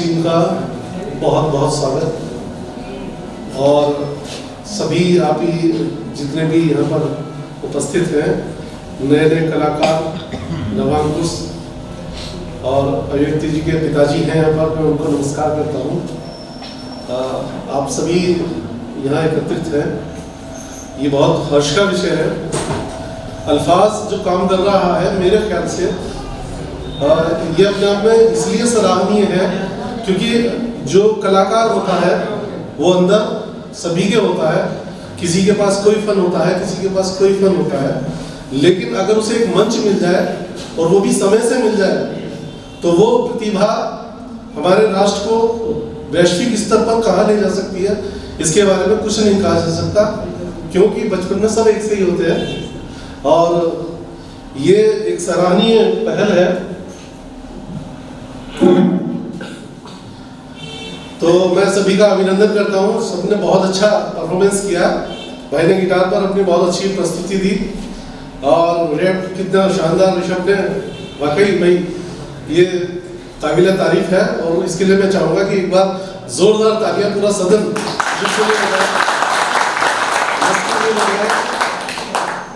Team का बहुत बहुत स्वागत। और सभी आप ही जितने भी यहाँ पर उपस्थित हैं, नए नए कलाकार, नवांकुश और अव्यक्ति जी के पिताजी हैं यहाँ पर, मैं उनको नमस्कार करता हूँ। आप सभी यहाँ एकत्रित हैं, ये बहुत हर्ष का विषय है। अल्फाज जो काम कर रहा है मेरे ख्याल से ये अपने आप में इसलिए सराहनीय है क्योंकि जो कलाकार होता है वो अंदर सभी के होता है, किसी के पास कोई फन होता है, किसी के पास कोई फन होता है, लेकिन अगर उसे एक मंच मिल जाए और वो भी समय से मिल जाए तो वो प्रतिभा हमारे राष्ट्र को वैश्विक स्तर पर कहाँ ले जा सकती है, इसके बारे में कुछ नहीं कहा जा सकता, क्योंकि बचपन में सब एक से ही होते हैं। और ये एक सराहनीय पहल है। तो मैं सभी का अभिनंदन करता हूँ, सबने बहुत अच्छा परफॉर्मेंस किया। भाई ने गिटार पर अपनी बहुत अच्छी प्रस्तुति दी और रैप कितना शानदार ऋषभ ने, वाकई भाई ये काबिल तारीफ है। और इसके लिए मैं चाहूँगा कि एक बार जोरदार तालियां पूरा सदन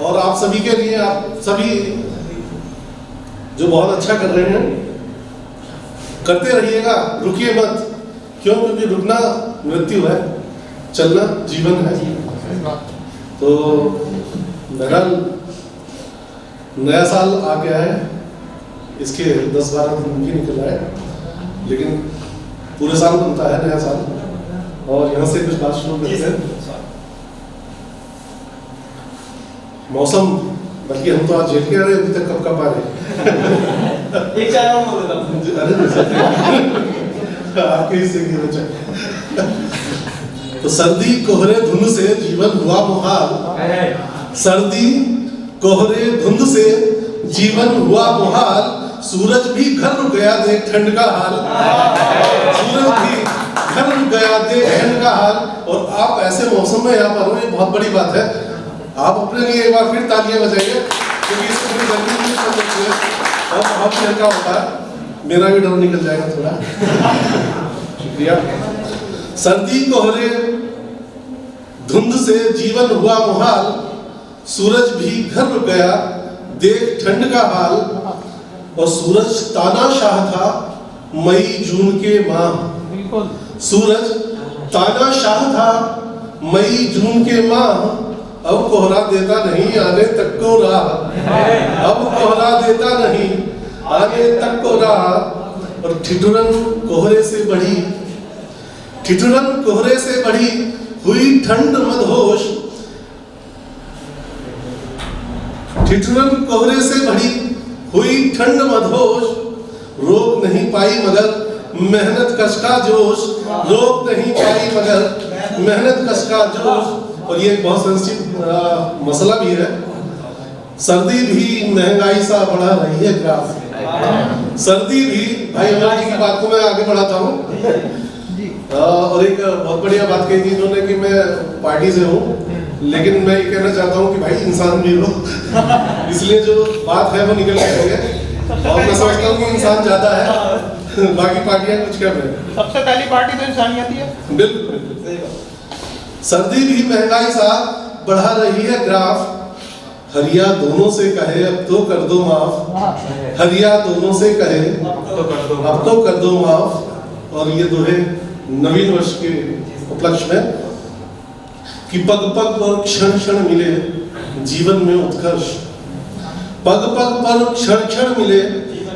और आप सभी के लिए, आप सभी जो बहुत अच्छा कर रहे हैं, करते रहिएगा, रुकिए मत। क्यों? क्योंकि रुकना मृत्यु है, चलना जीवन है। तो बहरहाल नया साल आ गया है, इसके 10-12 दिन भी निकल रहा है, लेकिन पूरे साल बनता है नया साल। और यहाँ से कुछ बात शुरू करते हैं। मौसम, बल्कि हम तो आज झेल के आ रहे, अभी तक कब आ रहे एक चाय और बोल देता अरे आपके हिस्से की रचा। तो सर्दी कोहरे धुंध से जीवन हुआ मुहाल, सर्दी कोहरे धुंध से जीवन हुआ मुहाल, सूरज भी घर रुक गया देख ठंड का हाल, सूरज भी घर रुक गया देख ठंड का हाल। और आप ऐसे मौसम में यहाँ पर हो, ये बहुत बड़ी बात है। आप अपने लिए एक बार फिर तालियां बजाइए, क्योंकि इसको पूरी गर्मी नहीं कर सकते हैं और बहुत ही हल्का होता है। मेरा भी डर निकल जाएगा थोड़ा। शुक्रिया। सर्दी कोहरे धुंध से जीवन हुआ मुहाल, सूरज भी घर रुक गया देख ठंड का हाल। और सूरज तानाशाह था मई जून के माह, सूरज तानाशाह था मई जून के माह। अब कोहरा देता नहीं आने तक को राह, अब कोहरा देता नहीं आने तक को राह। और ठिठुरन कोहरे से बढ़ी, ठिठुरन कोहरे से बढ़ी हुई ठंड मदहोश, ठिठुरन कोहरे से बढ़ी हुई ठंड मदहोश। रोक नहीं पाई मगर मेहनत कश का जोश, रोक नहीं पाई मगर मेहनत कश का जोश। और ये एक बहुत सेंसिटिव मसला भी है। सर्दी भी महंगाई सा बढ़ा रही है ग्राफ, सर्दी भी। भाई अमर जी की बात को मैं आगे बढ़ाता हूँ। और एक बहुत बढ़िया बात कही थी इन्होंने कि मैं पार्टी से हूँ, लेकिन मैं ये कहना चाहता हूँ कि भाई इंसान भी हो, इसलिए जो बात है वो निकल गई है। और मैं समझता हूँ कि इंसान ज्यादा है, बाकी पार्टियां कुछ कम है। सबसे पहली पार्टी तो इंसानियत ही है। बिल्कुल। सर्दी भी महंगाई सा बढ़ा रही है ग्राफ, हरिया दोनों से कहे अब तो कर दो माफ, हरिया दोनों से कहे अब तो कर दो माफ। और ये दोहे नवीन वर्ष के उपलक्ष्य में कि पग पग पर क्षण क्षण मिले जीवन में उत्कर्ष, पग पग पर क्षण क्षण मिले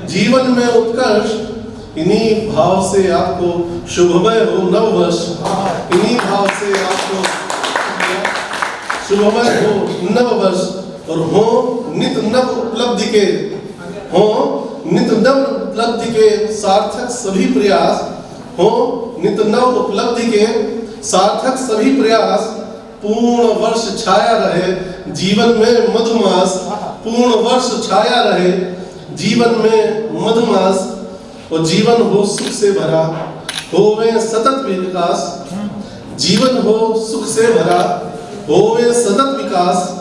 जीवन में उत्कर्ष। इन्हीं भाव से आपको शुभमय हो नव वर्ष, इन्हीं भाव से आपको शुभमय हो नव वर्ष। और हो नित नव उपलब्धि के, हो नित नव उपलब्धि के सार्थक सभी प्रयास, हो नित नव उपलब्धि के सार्थक सभी प्रयास। पूर्ण वर्ष छाया रहे जीवन में मधुमास, पूर्ण वर्ष छाया रहे जीवन में मधुमास। और जीवन हो सुख से भरा, होवे सतत विकास, जीवन हो सुख से भरा, होवे सतत विकास।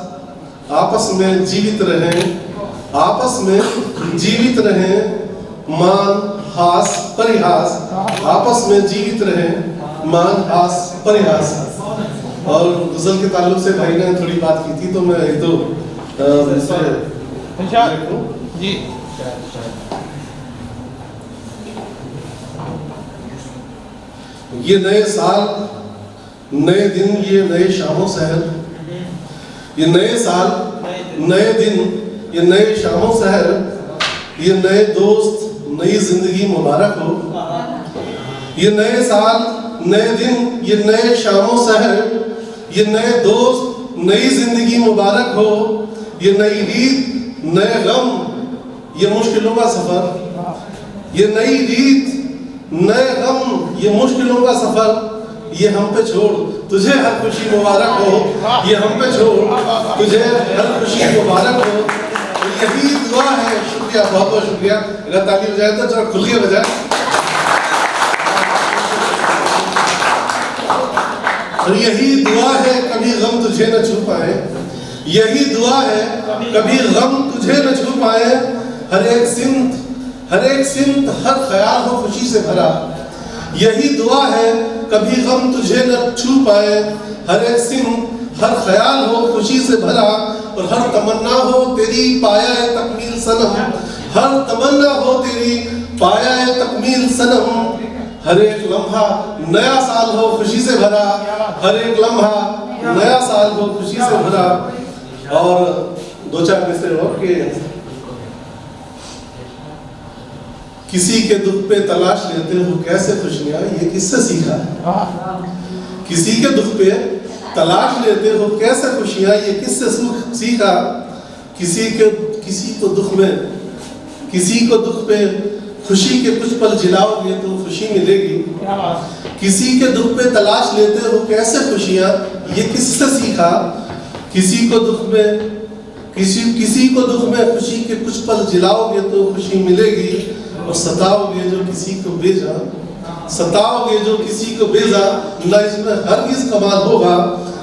आपस में जीवित रहें, आपस में जीवित रहें, मान हास परिहास, आपस में जीवित रहे मान हास परिहास। और गजल के ताल्लुक से भाई ने थोड़ी बात की थी, तो मैं एक दो जी ये नए साल, नए दिन, ये नए शामों सहर, ये नए साल, नए दिन, ये नए शामों सहर, ये नए दोस्त, नई जिंदगी मुबारक हो। ये नए साल, नए दिन, ये नए शामों सहर, ये नए दोस्त, नई जिंदगी मुबारक हो। ये नई रीत, नए गम, ये मुश्किलों का सफर। ये नई रीत, नए गम, ये मुश्किलों का सफर। ये हम पे छोड़, तुझे हर खुशी मुबारक हो। ये हम पे छोड़, तुझे हर खुशी मुबारक हो। तो यही दुआ है। शुक्रिया, बहुत बहुत शुक्रिया। अगर ताली बजाए तो जरा खुल के बजाए। और यही दुआ है, कभी गम तुझे न छू पाए। यही दुआ है, कभी गम तुझे न छू पाए। हर एक सिमत, हर एक सिमत, हर ख्याल हो खुशी से भरा। यही दुआ है, कभी गम तुझे न छू पाए। हर एक सिमत, हर ख्याल हो खुशी से भरा। और हर तमन्ना हो तेरी पाया तकमील सनम। हर तमन्ना हो तेरी पाया तकमील सनम। हर एक लम्हा नया साल हो खुशी से भरा। हर एक लम्हा नया साल हो खुशी से भरा। और दो चार मिसरे और के किसी के दुख पे तलाश लेते हो कैसे खुशियां, ये किससे सीखा है। किसी के दुख पे तलाश लेते हो कैसे खुशियां, ये किससे सीखा। किसी को दुख में, किसी को दुख पे खुशी के कुछ पल जिलाओगे तो खुशी मिलेगी। किसी के दुख पे तलाश लेते हो कैसे खुशियां, ये किससे सीखा। किसी को दुख में, किसी को दुख में खुशी के कुछ पल जिलाओगे तो खुशी मिलेगी। और सताओगे जो किसी को बेजा, सताओगे जो किसी को बेजा, ना इसमें हरगिज़ कमाल होगा।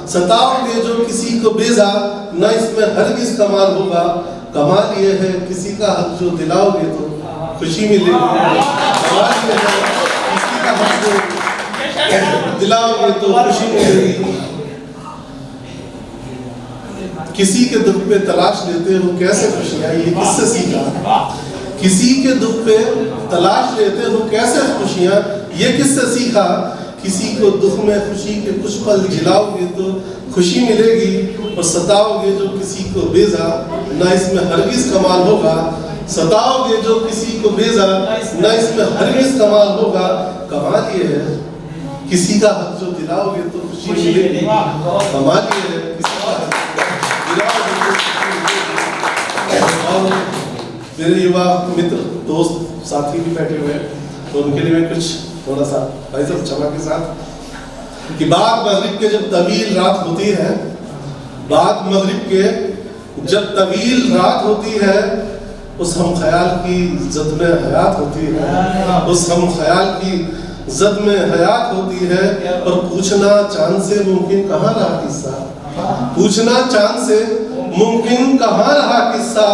सताओगे जो किसी को बेजा, ना इसमें हरगिज़ कमाल होगा। कमाल ये है किसी का हक जो दिलाओगे तो खुशी मिलेगी। कमाल ये है किसी का हक जो दिलाओगे तो खुशी मिलेगी। किसी के दुख पे तलाश लेते हो कैसे खुशियां, ये किससे सीखा। किसी के दुख पे तलाश लेते हो कैसे खुशियां, ये किससे सीखा। किसी को दुख में खुशी के कुछ पल जिलाओगे तो खुशी मिलेगी। और सताओगे जो किसी को बेजा, ना इसमें हरगिज़ कमाल होगा। सताओगे जो किसी को बेजा, ना इसमें हरगिज़ कमाल होगा। कमाल ये है किसी का हक जो दिलाओगे तो खुशी मिलेगी। कमाल ये है किसी का हक दिलाओगे तो खुशी मिलेगी। और मेरे युवा मित्र, दोस्त, साथी भी बैठे हुए हैं, तो उनके लिए मैं कुछ थोड़ा सा भाई साहब क्षमा के साथ कि बाद मगरिब के जब तवील रात होती है, बाद मगरिब के जब तवील रात होती है, उस हम ख्याल की जद में हयात होती है। उस हम ख्याल की जद में हयात होती है। और पूछना चांद से मुमकिन कहाँ रहा किस्सा। पूछना चांद से मुमकिन कहाँ रहा किस्सा।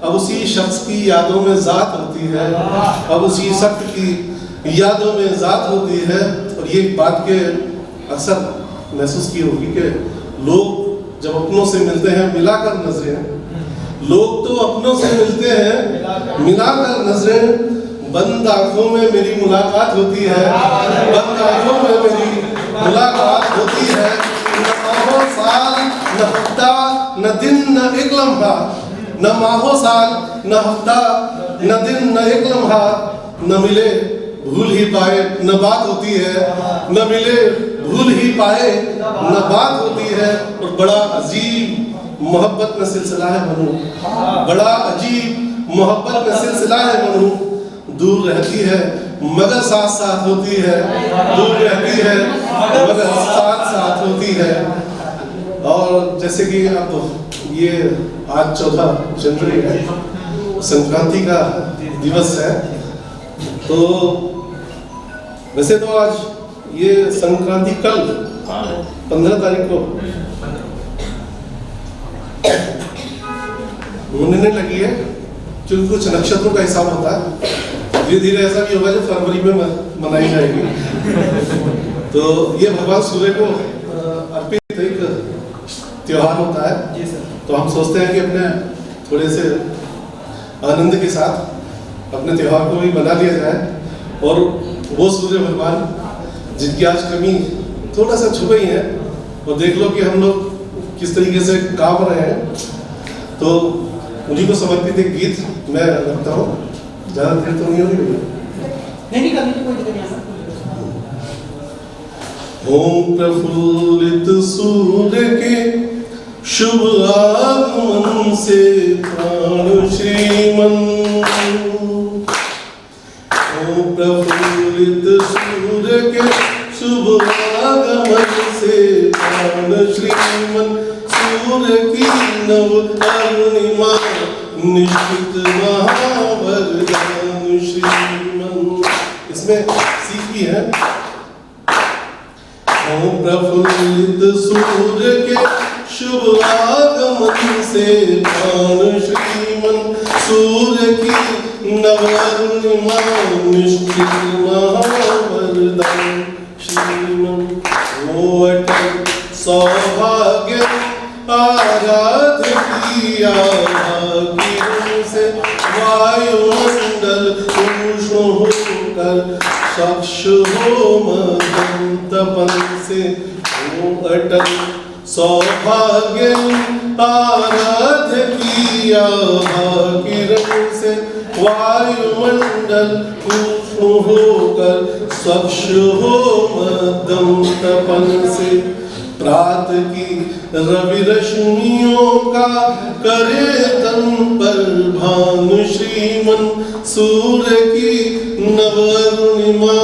अब उसी शख्स की यादों में ज़ात होती है। अब उसी शख्स की यादों में ज़ात होती है। और ये बात के अक्सर महसूस की होगी कि लोग जब अपनों से मिलते हैं मिलाकर नजरें, लोग तो अपनों से मिलते हैं मिलाकर नजरें। बंद आंखों में मेरी मुलाकात होती है। बंद आंखों में मेरी मुलाकात होती है। न माहो साल, न हफ्ता, न दिन, न एक लम्हा। न माहो साल, न हफ्ता, न दिन, न एक लम्हा। न मिले भूल ही पाए, न बात होती है। न मिले भूल ही पाए, न बात होती है। और बड़ा अजीब मोहब्बत में सिलसिला है बनू। बड़ा अजीब मोहब्बत में सिलसिला है बनू। दूर रहती है मगर साथ साथ होती है। दूर रहती है मगर साथ साथ होती है। और जैसे कि अब ये आज 14 जनवरी है, संक्रांति का दिवस है। तो वैसे तो आज ये संक्रांति कल 15 तारीख को होने लगी है, क्योंकि कुछ नक्षत्रों का हिसाब होता है। धीरे धीरे ऐसा भी होगा जो फरवरी में मनाई जाएगी। तो ये भगवान सूर्य को अर्पित एक त्योहार होता है। जी सर। तो हम सोचते हैं कि अपने थोड़े से आनंद के साथ अपने त्योहार को भी मना लिया जाए। और वो सूर्य भगवान जिनकी आज कमी थोड़ा सा छुप गई है, और देख लो कि हम लोग किस तरीके से काम रहे हैं, तो उन्हीं को समर्पित एक गीत मैं रखता हूँ। ज़्यादा देर तो नहीं होगी भैया? नहीं करनी कोई दिक्कत नहीं। ओम प्रफुल्लित सूर्य के शुभ आगमन से प्राण श्रीमन। ओम प्रफुल्लित सूर्य के शुभ आगमन से प्राण श्रीमन। सूर्य की नव अरुणिमा निश्चित महावरदान श्रीमन। इसमें सीख भी है। ओम प्रफुल्लित सूर्य के शुभ आगमन से प्राण श्रीमन। सूर्य की नव अरुणिमा निश्चित महावरदान श्रीमन। ओ अटल सौभाग्य आराध किया भाग्यों से वायुमंडल उष्ण होकर साक्ष हो मदन तपन से। ओ अटल सौभाग्य आराध किया भाग्यों से वायुमंडल उष्ण होकर स्वच्छ हो मदन तपन से। प्रात की रवि रश्मियों का करे तन पर भानु श्रीमन। सूर्य की नव अरुणिमा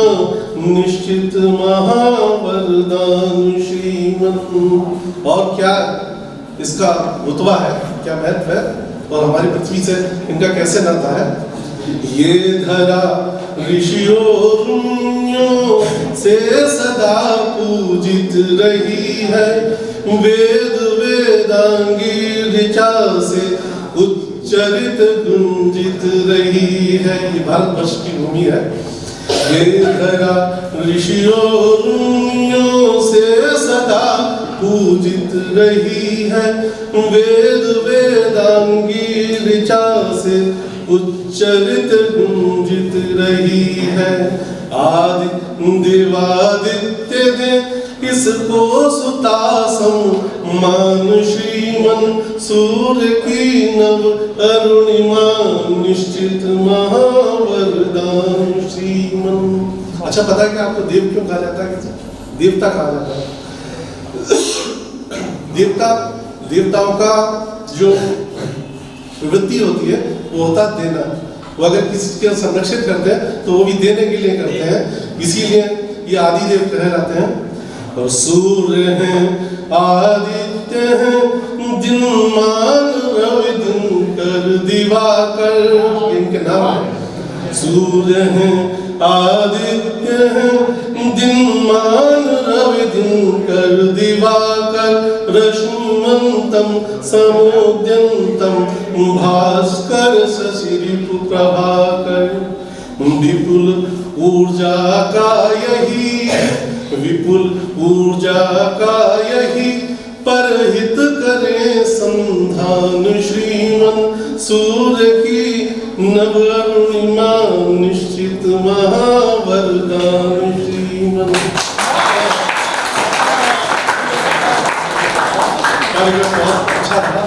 निश्चित महावरदान श्रीमन। और क्या इसका रुतबा है, क्या महत्व है, और हमारी पृथ्वी से इनका कैसे नाता है। ये धरा ऋषियों मुनियों से सदा पूजित रही है। वेद वेदांगी ऋचा से उच्चरित गुंजित रही है। ये भारतवर्ष की भूमि है। ये धरा ऋषियों मुनियों से सदा पूजित रही है। वेद वेदांगी ऋचा से उच्चरित गुंजित रही है। आदि देवादित्य दे इसको सुता सम्मान श्रीमन। सूर्य की नव अरुणिमा निश्चित महावरदान श्रीमन। अच्छा, पता है कि आपको देव क्यों कहा जाता है? देवता कहा जाता है। देवताओं का जो प्रवृत्ति होती है वो होता है देना। वो अगर किसी के संरक्षित करते हैं तो वो भी देने के लिए करते हैं, इसीलिए ये आदि देव कहे जाते हैं। और सूर्य हैं आदित्य हैं दिनमान रवि दिनकर दिवाकर, इनके नाम है। सूर्य हैं आदित्य हैं दिनमान रवि दिनकर दिवाकर। रश्मिमंतम समुद्यंतम भास्कर शशिरिपु प्रभाकर। विपुल ऊर्जा का यही विपुल ऊर्जा का यही परहित करे संधान श्रीमन। सूर्य की नव अरुणिमा निश्चित महावरदान श्रीमन। बहुत अच्छा था।